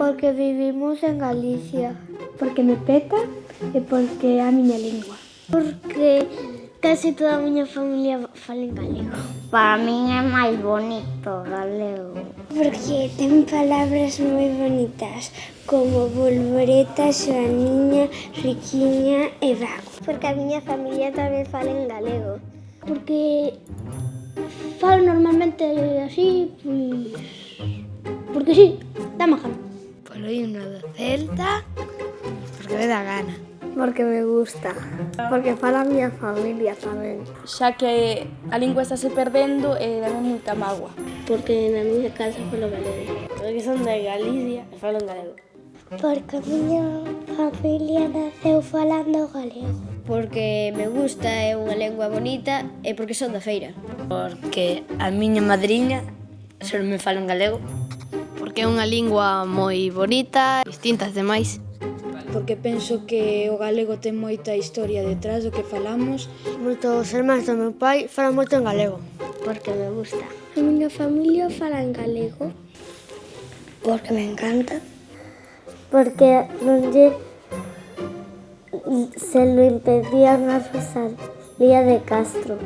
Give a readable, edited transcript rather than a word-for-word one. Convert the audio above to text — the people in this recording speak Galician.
Porque vivimos en Galicia. Porque me peta e porque é a miña lingua. Porque casi toda a miña familia fala en galego. Para min é máis bonito o galego. Porque ten palabras moi bonitas, como bolboreta, xoaniña, riquiña e vago. Porque a miña familia tamén fala en galego. Porque falo normalmente así, pois... Porque sí, dá má gana. Polo himno do Celta, porque me dá gana. Porque me gusta. Porque fala a miña familia tamén. Xa que a lingua está se perdendo e dame moita mágoa. Porque na miña casa falo galego. Porque son de Galicia e falan galego. Porque a miña familia naceu falando galego. Porque me gusta, é unha lingua bonita e porque son da feira. Porque a miña madriña só me fala en galego. Porque é unha lingua moi bonita, distinta ás demais. Porque penso que o galego ten moita historia detrás do que falamos. Moitos irmáns do meu pai falan moito en galego. Porque me gusta. A miña familia fala en galego. Porque me encanta. Porque non lle se lo impedían a Rosalía de Castro.